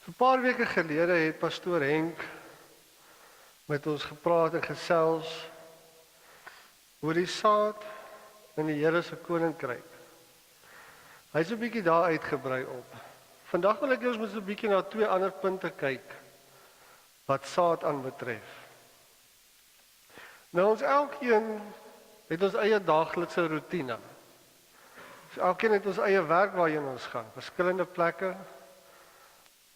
So 'n paar weke gelede het pastoor Henk met ons gepraat en gesels oor die saad in die Here se koninkryk. Hy het so 'n bietjie daar uitgebrei op. Vandag wil ek ons met so 'n bietjie na twee ander punte kyk wat saad aanbetref. Nou ons elkeen het ons eie daaglikse roetine. So elkeen het ons eie werk waarheen ons gaan, verskillende plekke,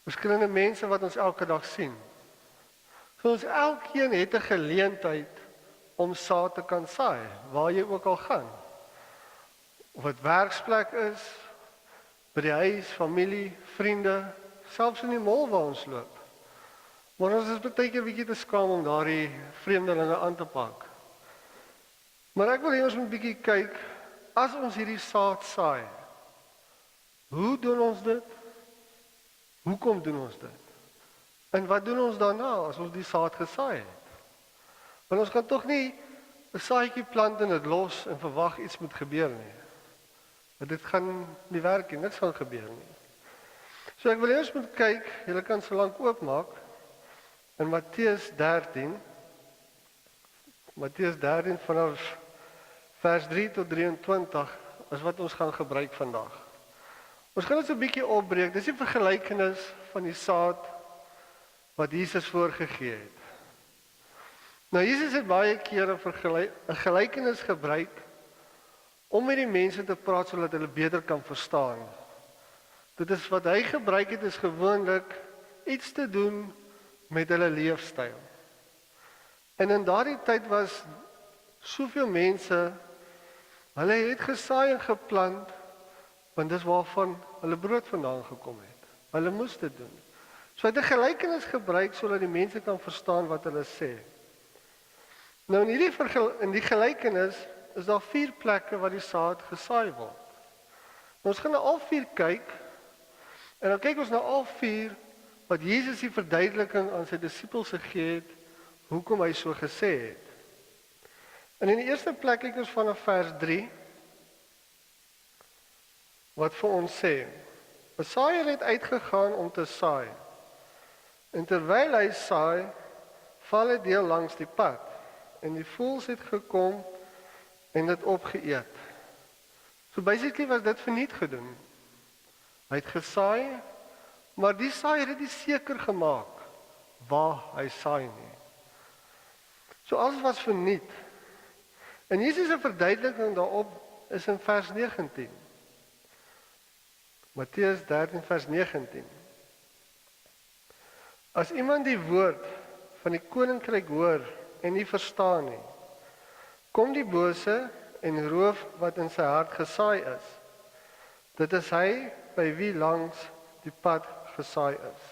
verskillende mense wat ons elke dag sien. So ons elkeen het 'n geleentheid om saad te kan saai, waar jy ook al gaan. Of dit werksplek is, by die huis, familie, vriende, selfs in die mall waar ons loop. Maar ons is baie keer bietjie te skaam om daardie vreemdelinge aan te pak. Maar ek wil hê ons moet bietjie kyk, as ons hierdie saad saai, hoe doen ons dit? Hoekom doen ons dit? En wat doen ons daarna as ons die saad gesaai het? Want ons kan tog nie 'n saadjie plant en dit los en verwag iets moet gebeur nie. Want dit gaan nie werk nie, niks gaan gebeur nie. So ek wil eers moet kyk, julle kan so lank oopmaak in Matteus 13 vanaf vers 3 tot 23 is wat ons gaan gebruik vandag. Ons gaan dit so 'n bietjie opbreek. Dis die vergelykenis van die saad wat Jesus voorgegee het. Nou Jesus het baie kere 'n gelykenis gebruik om met die mense te praat sodat hulle beter kan verstaan. Dit is wat hy gebruik het, is gewoonlik iets te doen met hulle leefstyl. En in daardie tyd was soveel mense, hulle het gesaai en geplant, want dis waarvan hulle brood vandaan gekom het. Hulle moes dit doen. So hy het 'n gelykenis gebruik sodat die mense kan verstaan wat hulle sê. Nou in die gelykenis is daar 4 plekke waar die saad gesaai word. Nou ons gaan na al 4 kyk, en dan kyk ons na al 4 wat Jesus die verduideliking aan sy disippels gegee het, hoekom hy so gesê het. En in die eerste plek kyk ons vanaf vers 3, wat vir ons sê, 'n saaiër het uitgegaan om te saai, en terwyl hy saai, val 'n deel langs die pad, en die voëls het gekom en dit opgeëet. So basically was dit verniet gedoen. Hy het gesaai, maar die saaiër het nie seker gemaak waar hy saai nie. So alles was verniet. En Jesus se verduideliking daarop is in vers 19. Matteus 13 vers 19. As iemand die woord van die koninkryk hoor en nie verstaan nie, kom die bose en roof wat in sy hart gesaai is. Dit is hy by wie langs die pad gesaai is.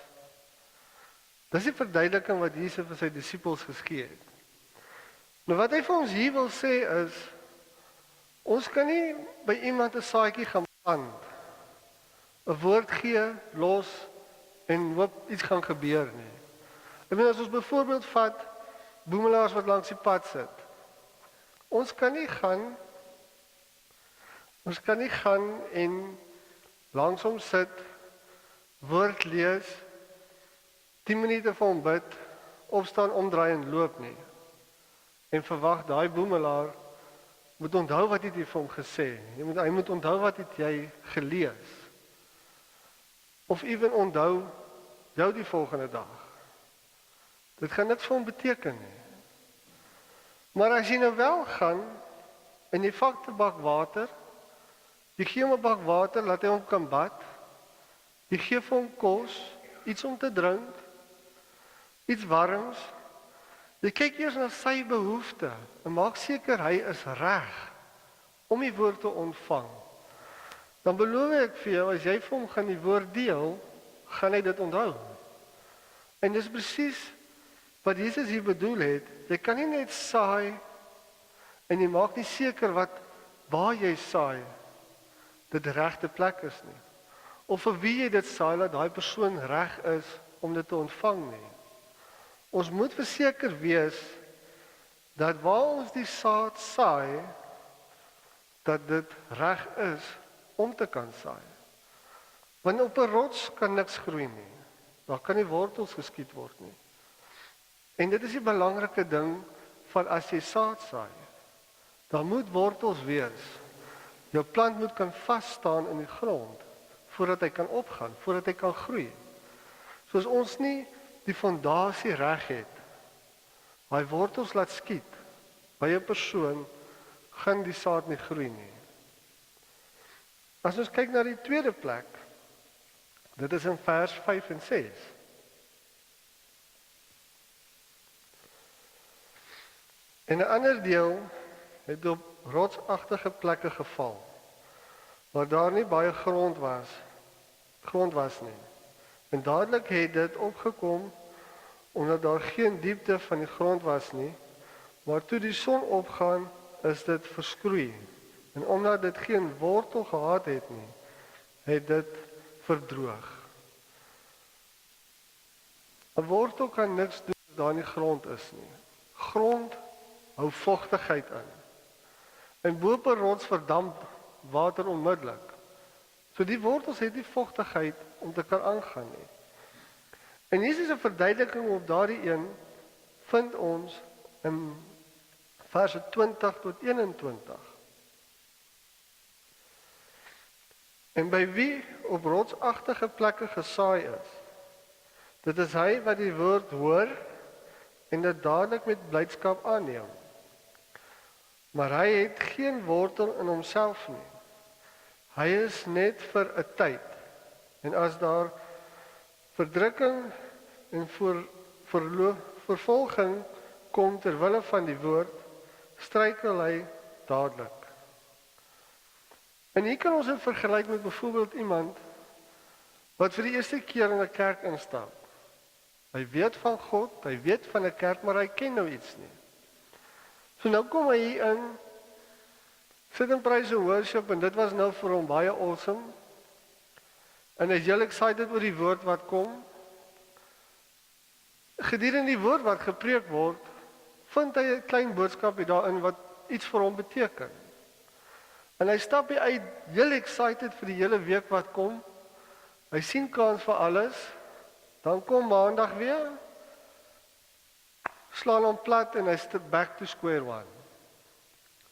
Dis die verduideliking wat Jesus vir sy disippels gegee het. Nou wat hy vir ons hier wil sê is, ons kan nie by iemand 'n saadjie gaan plant, 'n woord gee, los en hoop iets gaan gebeur nie. Ek bedoel, as ons byvoorbeeld vat boemelaars wat langs die pad sit. Ons kan nie gaan en langs hom sit, woord lees, 10 minute vir hom bid, opstaan, omdraai en loop nie. En verwag daai boemelaar moet onthou wat het jy vir hom gesê. Hy moet onthou wat het jy gelees. Of ewen onthou jou die volgende dag. Dit gaan niks vir hom beteken nie. Maar as jy nou wel gaan en jy vat 'n bak water, jy gee hom 'n bak water, laat hy hom kan bad, jy gee vir hom kos, iets om te drink, iets warms, jy kyk eers na sy behoeftes en maak seker hy is reg om die woord te ontvang. Dan beloof ek vir jou, as jy vir hom gaan die woord deel, gaan hy dit onthou. En dis presies wat Jesus hier bedoel het. Jy kan nie net saai en jy maak nie seker waar jy saai dit die regte plek is nie. Of vir wie jy dit saai, dat daai persoon reg is om dit te ontvang nie. Ons moet verseker wees dat waar ons die saad saai, dat dit reg is om te kan saai. Want op 'n rots kan niks groei nie. Daar kan nie wortels geskiet word nie. En dit is die belangrike ding van as jy saad saai. Daar moet wortels wees. Jou plant moet kan vas staan in die grond voordat hy kan opgaan, voordat hy kan groei. Soos ons nie die fondasie reg het, hy wortels laat skiet by 'n persoon, gaan die saad nie groei nie. As ons kyk na die tweede plek, dit is in vers 5 en 6. En 'n ander deel het op rotsagtige plekke geval, waar daar nie baie grond was nie. En dadelik het dit opgekom, omdat daar geen diepte van die grond was nie, maar toe die son opgaan, is dit verskroei. En omdat dit geen wortel gehad het nie, het dit verdroog. 'n Wortel kan niks doen as daar nie grond is nie. Grond hou vochtigheid in. En bo op 'n rots verdamp water onmiddellik. So die wortels het nie vochtigheid om te kan aangaan nie. En hier is 'n verduideliking op daardie een, vind ons in verse 20 tot 21. En by wie op rotsagtige plekke gesaai is, dit is hy wat die woord hoor en dit dadelik met blydskap aanneem. Maar hy het geen wortel in homself nie. Hy is net vir 'n tyd. En as daar verdrukking en vervolging kom ter wille van die woord, struikel hy dadelik. En hier kan ons dit vergelyk met byvoorbeeld iemand wat vir die eerste keer in 'n kerk instap. Hy weet van God, hy weet van 'n kerk, maar hy ken nou iets nie. So nou kom hy hier in, sit in praise and worship, en dit was nou vir hom baie awesome. En hy is heel excited oor die woord wat kom. Gedurende die woord wat gepreek word, vind hy 'n klein boodskapie daarin wat iets vir hom beteken. En hy stap hier uit, heel excited vir die hele week wat kom. Hy sien kans vir alles. Dan kom maandag weer, slaan hom plat en hy stap back to square one.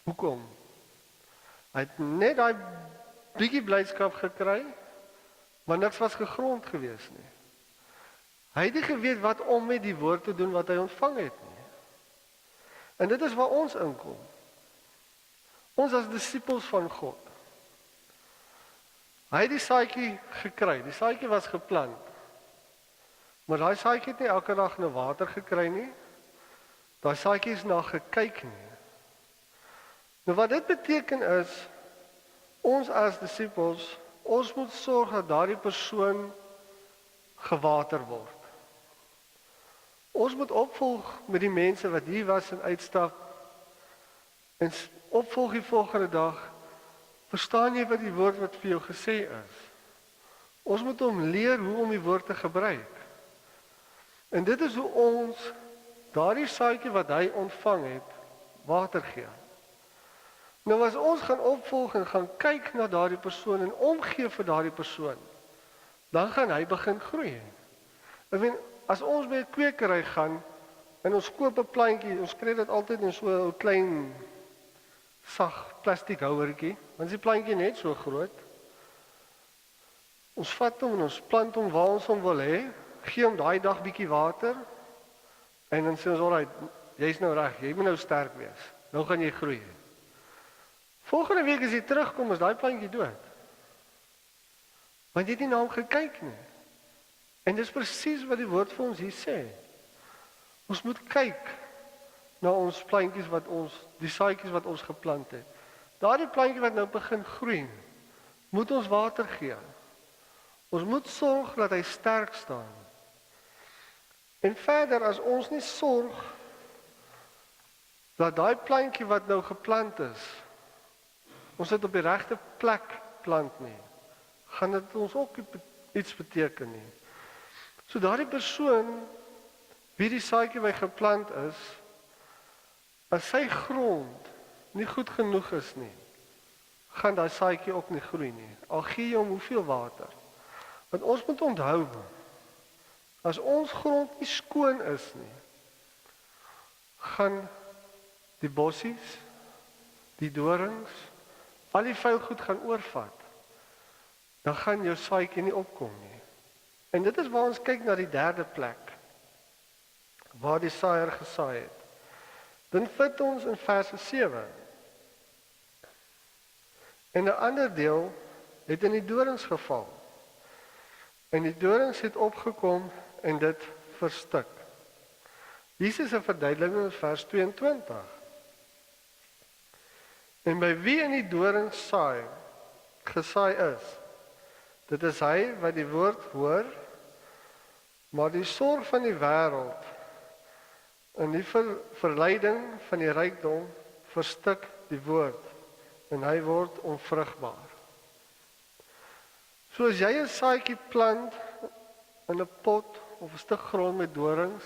Hoekom? Hy het net daai bietjie blydskap gekry, maar niks was gegrond gewees nie. Hy het nie geweet wat om met die woord te doen wat hy ontvang het nie. En dit is waar ons inkom. Ons as disippels van God. Hy het die saadjie gekry, die saadjie was geplant. Maar daai saadjie het nie elke dag nou water gekry nie. Daai saadjie is na gekyk nie. Nou wat dit beteken is, ons as disippels, ons moet sorg dat daardie persoon gewater word. Ons moet opvolg met die mense wat hier was en uitstap. En opvolg die volgende dag, verstaan jy wat die woord wat vir jou gesê is? Ons moet hom leer hoe om die woord te gebruik. En dit is hoe ons daardie saadjie wat hy ontvang het, water gee. Nou as ons gaan opvolg en gaan kyk na daardie persoon en omgee vir daardie persoon, dan gaan hy begin groei. Ek weet, as ons by 'n kwekery gaan en ons koop 'n plantjie, ons kry dit altyd in so 'n klein sag plastiek houertjie, want die plantjie net so groot. Ons vat hom en ons plant hom waar ons hom wil hê, gee hom daai dag bietjie water en dan sê ons, alright, jy's nou reg, jy moet nou sterk wees. Nou gaan jy groei. Volgende week as jy terugkom, is daai plantjie dood. Want jy het nie na hom gekyk nie. En dis presies wat die woord vir ons hier sê. Ons moet kyk na ons plantjies wat ons, die saadjies wat ons geplant het. Daardie plantjie wat nou begin groei, moet ons water gee. Ons moet sorg dat hy sterk staan. En verder, as ons nie sorg dat daai plantjie wat nou geplant is, ons dit op die regte plek plant nie, gaan dit ons ook iets beteken nie. So daardie persoon, wie die saadjie by geplant is, as sy grond nie goed genoeg is nie, gaan daai saadjie ook nie groei nie. Al gee jy hom hoeveel water. Want ons moet onthou, As ons grond nie skoon is nie, gaan die bossies, die dorings, al die vuil goed gaan oorvat. Dan gaan jou saadjie nie opkom nie. En dit is waar ons kyk na die derde plek, waar die saaier gesaai het. Dan vind ons in vers 7. En 'n ander deel het in die dorings geval. En die dorings het opgekom en dit verstik. Jesus se verduideliking in vers 22. En by wie in die dorings gesaai is, dit is hy wat die woord hoor, maar die sorg van die wêreld en die verleiding van die rykdom verstik die woord en hy word onvrugbaar. So as jy 'n saadjie plant in 'n pot of 'n stuk grond met dorings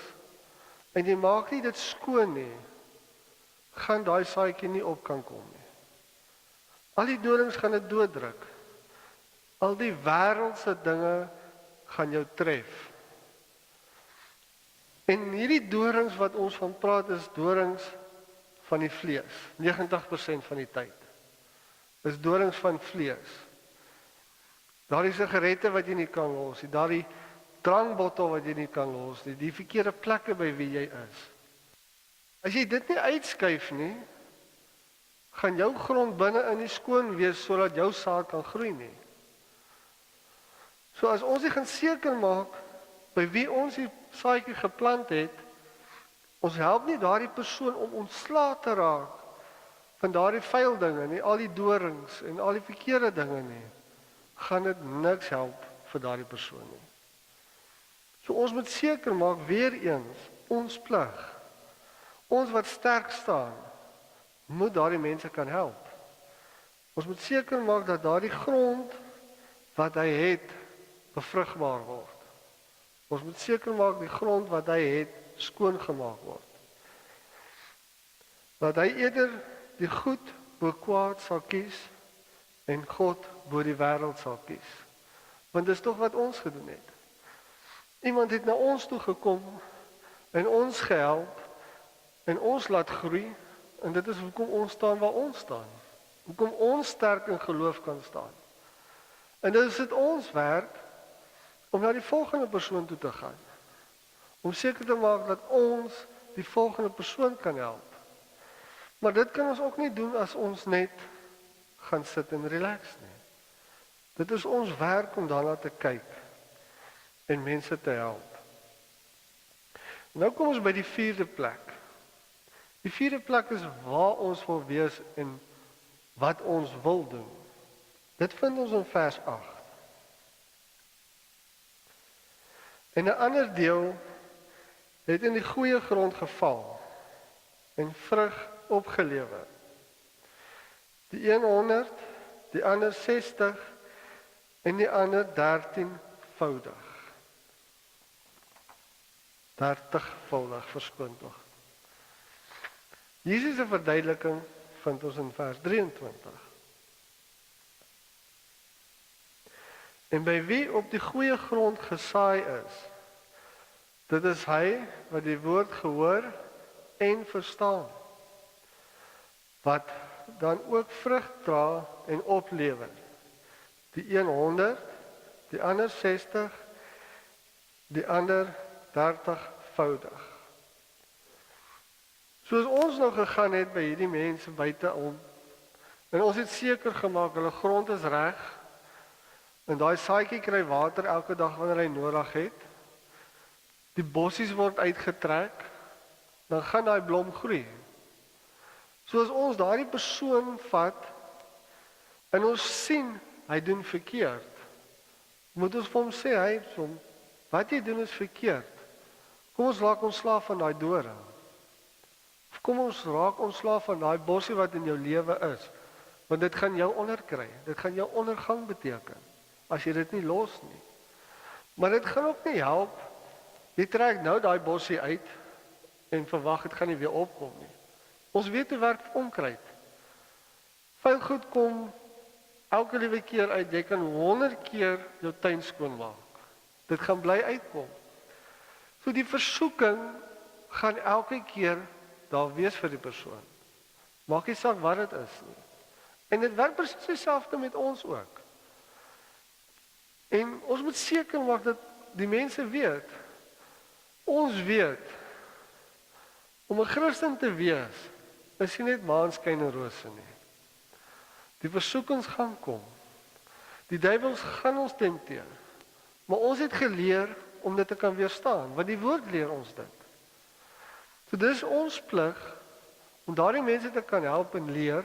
en jy maak nie dit skoon nie, gaan daai saadjie nie op kan kom nie. Al die dorings gaan dit dooddruk. Al die wêreldse dinge gaan jou tref. En hierdie dorings wat ons van praat is dorings van die vlees. 90% van die tyd is dorings van vlees. Daardie sigarette wat jy nie kan los nie, daardie drankbottel wat jy nie kan los nie, die verkeerde plekke by wie jy is. As jy dit nie uitskuif nie, gaan jou grond binne in nie skoon wees sodat jou saad kan groei nie. So as ons nie gaan seker maak by wie ons die saadjie geplant het, ons help nie daardie persoon om ontslae te raak van daardie vuil dinge nie, al die dorings en al die verkeerde dinge nie, gaan dit niks help vir daardie persoon nie. So ons moet seker maak weer eens ons plig. Ons wat sterk staan, moet daardie mense kan help. Ons moet seker maak dat daardie grond wat hy het bevrugbaar word. Ons moet seker maak die grond wat hy het skoon gemaak word. Dat hy eerder die goed bo kwaad sal kies en God bo die wêreld sal kies. Want dis tog wat ons gedoen het. Iemand het na ons toe gekom en ons gehelp en ons laat groei en dit is hoekom ons staan waar ons staan. Hoekom ons sterk in geloof kan staan. En dit is dit ons werk om na die volgende persoon toe te gaan. Om seker te maak dat ons die volgende persoon kan help. Maar dit kan ons ook nie doen as ons net gaan sit en relax nie. Dit is ons werk om daarna te kyk en mense te help. Nou kom ons by die vierde plek. Die vierde plek is waar ons wil wees en wat ons wil doen. Dit vind ons in vers 8. En 'n ander deel het in die goeie grond geval en vrug opgelewer. Die een 100, die ander 60 en die ander 13voudig. 30voudig, verskoon tog. Jesus se verduideliking vind ons in vers 23. En by wie op die goeie grond gesaai is, dit is hy wat die woord gehoor en verstaan, wat dan ook vrug dra en oplewer. Die een 100, die ander 60, die ander 30voudig. Soos ons nou gegaan het by hierdie mense buite om, en ons het seker gemaak, hulle grond is reg, en daai saadjie kry water elke dag wanneer hy nodig het, die bossies word uitgetrek, dan gaan daai blom groei. Soos ons daardie persoon vat, en ons sien, hy doen verkeerd, moet ons vir hom sê, hy, wat jy doen is verkeerd. Kom ons raak ontslaaf van daai doring. Of kom ons raak ontslaaf van daai bossie wat in jou lewe is, want dit gaan jou onderkry, dit gaan jou ondergang beteken, as jy dit nie los nie. Maar dit gaan ook nie help, jy trek nou daai bossie uit, en verwag het gaan nie weer opkom nie. Ons weet hoe werk onkruid. Vuil goed kom elke liewe keer uit, jy kan 100 keer jou tuin skoon maak. Dit gaan bly uitkom. So die versoeking gaan elke keer daar wees vir die persoon. Maak nie saak wat dit is nie. En dit werk presies dieselfde met ons ook. En ons moet seker maak dat die mense weet. Ons weet, om 'n Christen te wees, is nie net maanskyn en rose nie. Die versoekings gaan kom. Die duiwels gaan ons tenteer. Maar ons het geleer om dit te kan weerstaan, want die woord leer ons dit. So dis ons plig om daardie mense te kan help en leer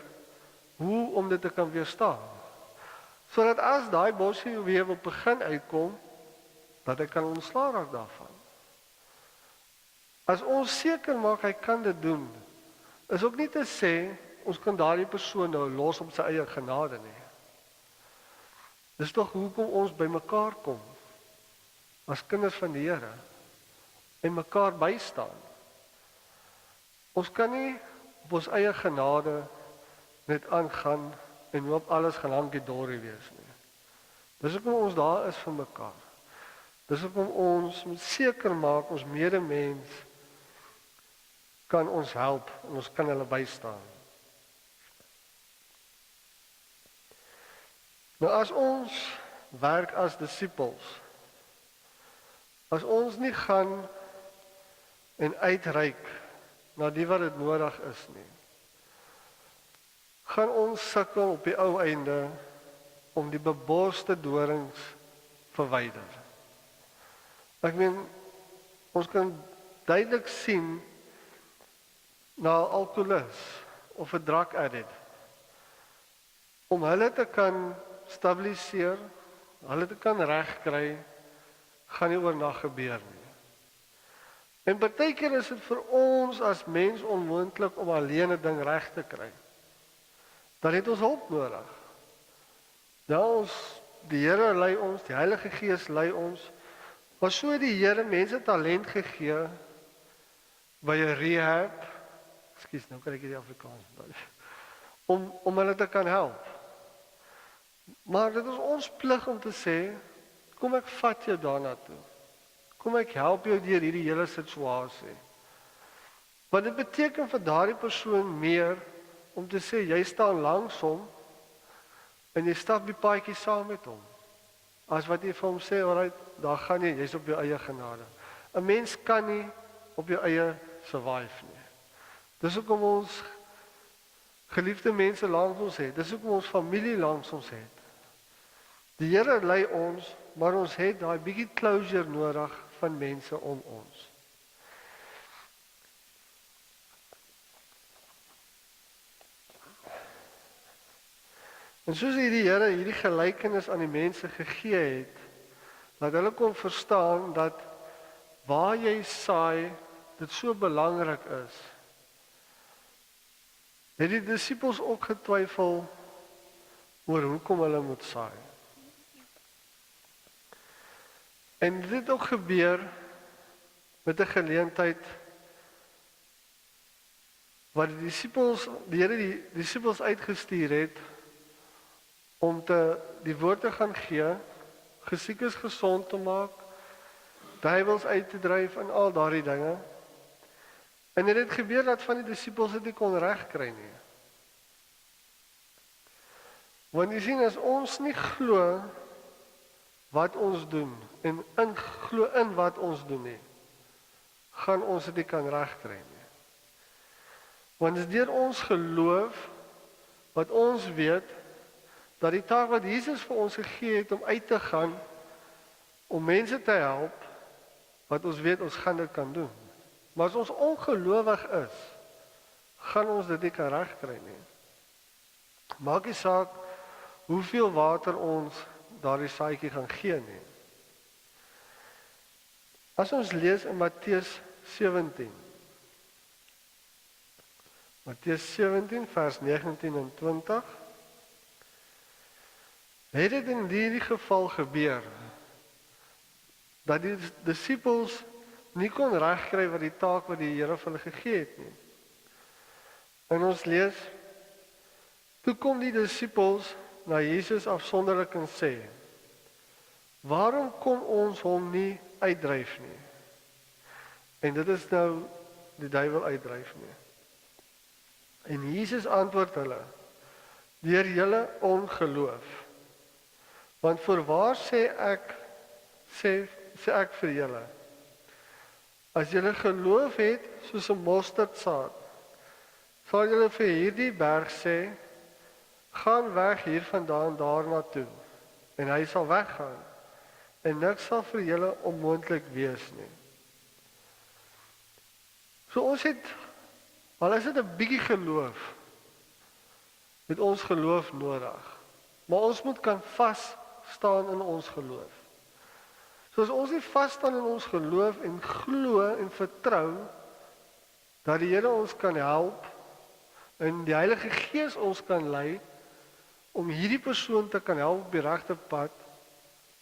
hoe om dit te kan weerstaan. Sodat as daai bossie weer wil begin uitkom, dat hy kan ontslaa raak daarvan. As ons seker maak hy kan dit doen, is ook nie te sê ons kan daardie persoon nou los op sy eie genade nie. Dis tog hoekom ons by mekaar kom as kinders van die Here en mekaar bystaan. Ons kan nie op ons eie genade net aangaan en hoop alles gaan hankie-dorie wees nie. Dis hoekom ons daar is vir mekaar. Dis hoekom ons moet seker maak ons medemens kan ons help en ons kan hulle bystaan. Nou as ons werk as disippels, as ons nie gaan en uitreik na die wat dit nodig is nie, gaan ons sukkel op die ou einde om die beborste dorings verwyder. Ek meen, ons kan duidelik sien na 'n alkoholist of 'n drug addict, om hulle te kan stabiliseer, hulle te kan regkry, gaan nie oornag gebeur nie. En partykeer is dit vir ons as mens onmoontlik om alleen 'n ding reg te kry. Dan het ons hulp nodig. Ja, die Here lei ons, die Heilige Gees lei ons, maar so het die Here mense talent gegee by 'n rehab, ekskuus, nou kan ek nie Afrikaans om hulle te kan help. Maar dit is ons plig om te sê, kom ek vat jou daarna toe. Kom ek help jou deur hierdie hele situasie. Want dit beteken vir daardie persoon meer om te sê, jy staan langs hom en jy stap die paadjie saam met hom. As wat jy vir hom sê, alright, daar gaan jy, jy's op jou eie genade. 'n Mens kan nie op jou eie survive nie. Dis hoekom ons geliefde mense langs ons het. Dis hoekom ons familie langs ons het. Die Here lei ons, maar ons het daai bietjie closure nodig van mense om ons. En soos die Here hierdie gelykenis aan die mense gegee het, dat hulle kon verstaan dat waar jy saai, dit so belangrik is, het die disippels ook getwyfel oor hoekom hulle moet saai. En dit het ook gebeur met 'n geleentheid wat die Here die disippels uitgestuur het om die woord te gaan gee, gesiekes gesond te maak, duiwels uit te dryf en al daardie dinge. En dit het gebeur dat van die disippels dit nie kon regkry nie. Want jy sien, as ons nie glo wat ons doen en glo in wat ons doen nie, gaan ons dit nie kan regkry nie. Want dit is deur ons geloof wat ons weet dat die taak wat Jesus vir ons gegee het om uit te gaan, om mense te help, wat ons weet ons gaan dit kan doen. Maar as ons ongelowig is, gaan ons dit nie kan regkry nie. Maak nie saak hoeveel water ons daardie saadjie gaan gee nie. As ons lees in Matteus 17. Matteus 17 vers 19 en 20. Het dit in hierdie geval gebeur dat die disippels nie kon regkry wat die taak wat die Here vir hulle gegee het nie. En ons lees, toe kom die disippels na Jesus afsonderlik en sê, waarom kon ons hom nie uitdryf nie? En dit is nou die duiwel uitdryf nie. En Jesus antwoord hulle, deur julle ongeloof. Want voorwaar sê ek vir julle, as julle geloof het soos 'n mosterdsaad, sal julle vir hierdie berg sê, gaan weg hiervandaan daarna toe, en hy sal weggaan, en niks sal vir julle onmoontlik wees nie. So ons het, al is dit 'n bietjie geloof, het ons geloof nodig. Maar ons moet kan vas staan in ons geloof. So as ons nie vas staan in ons geloof en glo en vertrou, dat die Here ons kan help, en die Heilige Gees ons kan lei, om hierdie persoon te kan help op die regte pad,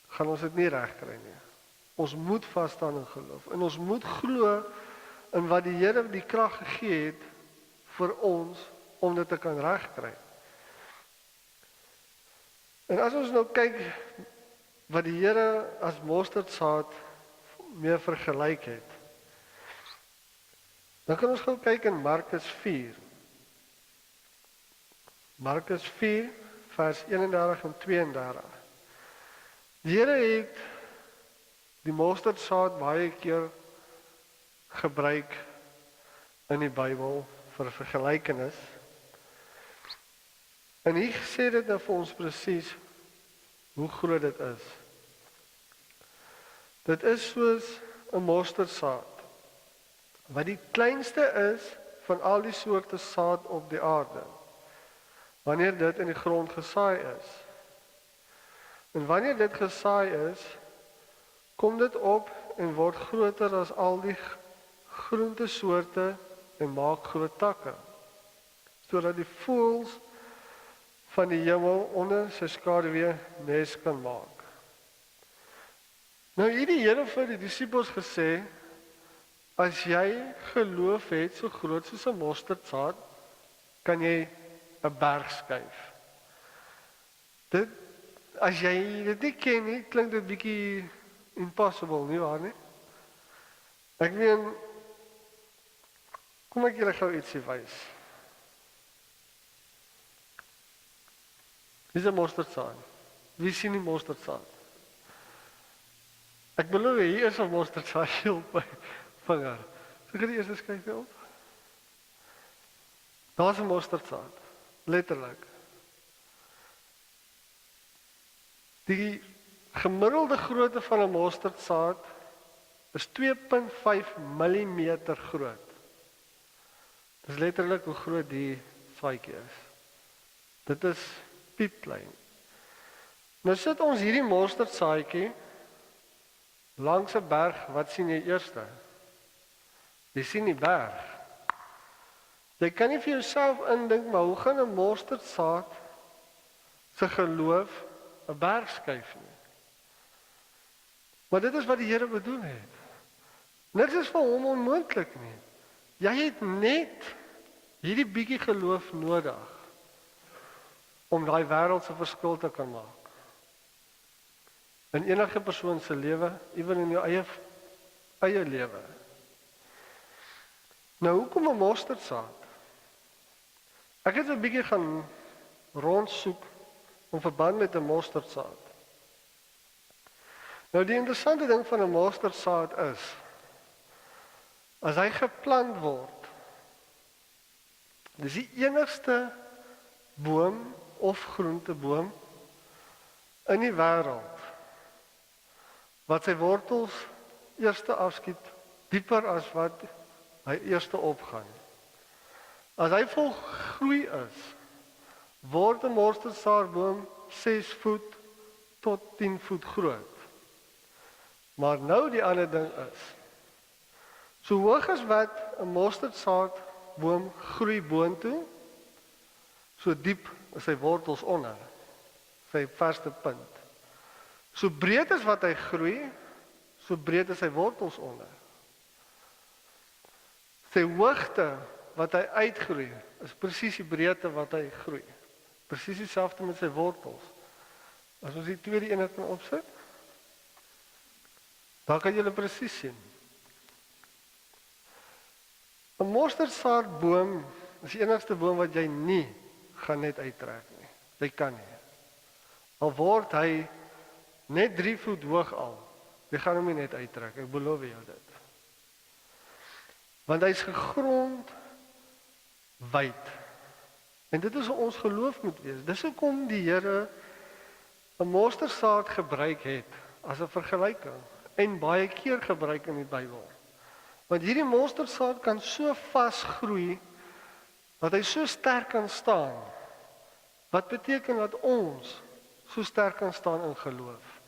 gaan ons dit nie reg kry nie. Ons moet vas staan in geloof, en ons moet glo in wat die Here die krag gegee het vir ons om dit te kan regkry. En as ons nou kyk wat die Here as mosterdsaad meer vergelyk het, dan kan ons gou kyk in Markus 4. Markus 4 vers 31 en 32. Die Here het die mosterdsaad baie keer gebruik in die Bybel vir vergelykenis. En hier sê dit nou vir ons presies hoe groot dit is. Dit is soos 'n mosterdsaad, wat die kleinste is van al die soorte saad op die aarde, wanneer dit in die grond gesaai is. En wanneer dit gesaai is, kom dit op en word groter as al die groentesoorte en maak groot takke, sodat die voëls van die hemel onder sy skaduwee nes kan maak. Nou hierdie Here vir die disippels gesê, as jy geloof het so groot soos 'n mosterdsaad, kan jy 'n berg skuif. Dit, as jy dit nie ken nie, klink dit bietjie impossible, nie waar nie? Ek meen, kom ek julle gou ietsie wys. Dis 'n mosterdsaad. Wie sien die mosterdsaad? Ek belowe, hier is 'n mosterdsaad hier op my vinger. So kan die eerste skryf op. Daar's 'n mosterdsaad, letterlik. Die gemiddelde grootte van 'n mosterdsaad is 2.5 mm groot. Dis letterlik hoe groot die saadjie is. Dit is piepklein. Nou sit ons hierdie mosterdsaadjie langs 'n berg, wat sien jy eerste? Jy sien die berg. Jy kan nie vir jouself indink, maar hoe gaan 'n mosterdsaad se geloof 'n berg skuif nie? Maar dit is wat die Here bedoel het. Niks is vir hom onmoontlik nie. Jy het net hierdie bietjie geloof nodig om daai wêreld se verskil te kan maak. In enige persoon se lewe, ewen in jou eie lewe. Nou, hoekom 'n mosterdsaad? Ek het 'n bietjie gaan rondsoek in verband met 'n mosterdsaad. Nou, die interessante ding van 'n mosterdsaad is, as hy geplant word, dis die enigste boom of groenteboom in die wêreld wat sy wortels eerste afskiet dieper as wat hy eerste opgaan. As hy volgroei is, word 'n mosterdsaadboom 6 voet tot 10 voet groot. Maar nou die ander ding is, so hoog as wat 'n mosterdsaadboom groei boontoe, so diep is sy wortels onder, sy vaste punt. So breed as wat hy groei, so breed is sy wortels onder. Sy hoogte wat hy uitgroei, is presies die breedte wat hy groei. Presies dieselfde met sy wortels. As ons die tweede ene kan opsit, dan kan julle presies sien. 'n mosterdsaadboom is die enigste boom wat jy nie gaan net uittrek nie. Jy kan nie. Al word hy net 3 voet hoog al, jy gaan hom nie net uittrek, ek beloof jou dit. Want hy is gegrond wyd. En dit is hoe ons geloof moet wees. Dis hoekom die Here 'n mosterdsaad gebruik het as 'n vergelyking en baie keer gebruik in die Bybel. Want hierdie mosterdsaad kan so vas groei dat hy so sterk kan staan. Wat beteken dat ons so sterk kan staan in geloof?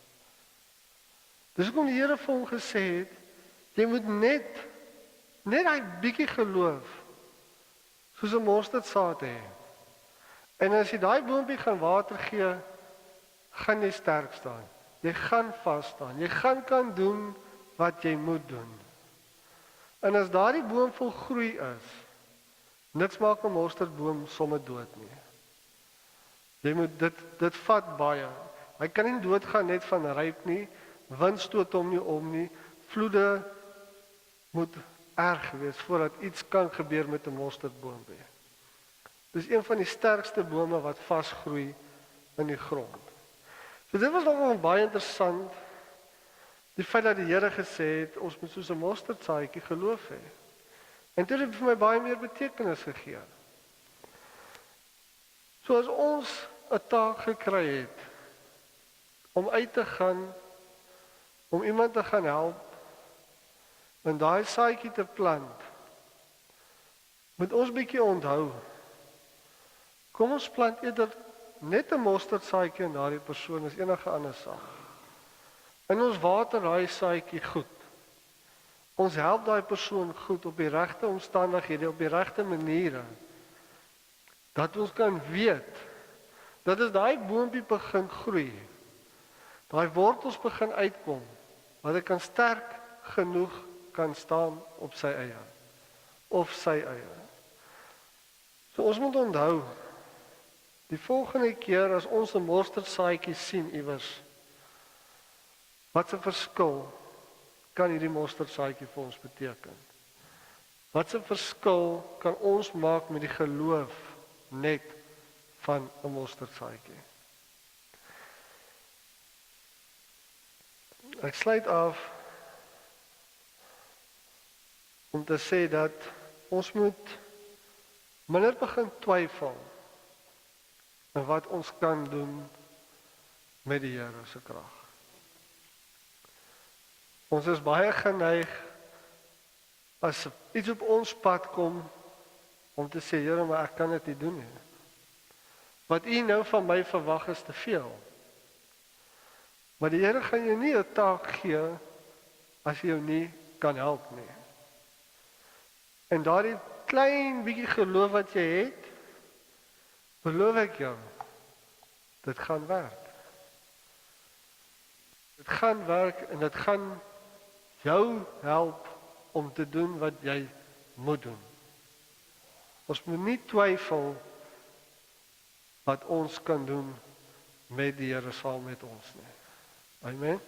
Dis hoekom die Here vir hom gesê het, jy moet net daai bietjie geloof soos 'n mosterdsaad hê. En as jy daai boontjie gaan water gee, gaan jy sterk staan. Jy gaan vas staan. Jy gaan kan doen wat jy moet doen. En as daardie boom volgroei is, niks maak 'n mosterdboom sommer dood nie. Jy moet dit vat baie. Hy kan nie doodgaan net van ryp nie. Wind stoot hom nie om nie. Vloede moet erg wees voordat iets kan gebeur met 'n mosterdboompie. Dis een van die sterkste bome wat vasgroei in die grond. So dit was nogal baie interessant. Die feit dat die Here gesê het ons moet soos 'n mosterdsaadjie geloof hê. En dit het vir my baie meer betekenis gegee. So as ons 'n taak gekry het om uit te gaan, om iemand te gaan help, en daai saadjie te plant, moet ons bietjie onthou, kom ons plant eerder net 'n mosterdsaadjie in daardie persoon as enige ander saad. En ons water daai saadjie goed. Ons help daai persoon goed op die regte omstandighede, op die regte maniere. Dat ons kan weet, dat as daai boompie begin groei, daai wortels begin uitkom, dat hy kan sterk genoeg kan staan op sy eie, of sy eie. So ons moet onthou, die volgende keer as ons 'n mosterdsaadjie sien iewers, wat 'n verskil kan hierdie mosterdsaadjie vir ons beteken? Wat 'n verskil kan ons maak met die geloof net van 'n mosterdsaadjie? Ek sluit af om te sê dat ons moet minder begin twyfel en wat ons kan doen met die Here se krag. Ons is baie geneig as iets op ons pad kom om te sê, Here, maar ek kan dit nie doen nie. Wat U nou van my verwag is te veel. Maar die Here gaan jou nie 'n taak gee as jy jou nie kan help nie. En daardie klein bietjie geloof wat jy het, beloof ek jou, dit gaan werk. Dit gaan werk en dit gaan jou help om te doen wat jy moet doen. Ons moet nie twyfel wat ons kan doen met die Here saam met ons nie. Amen.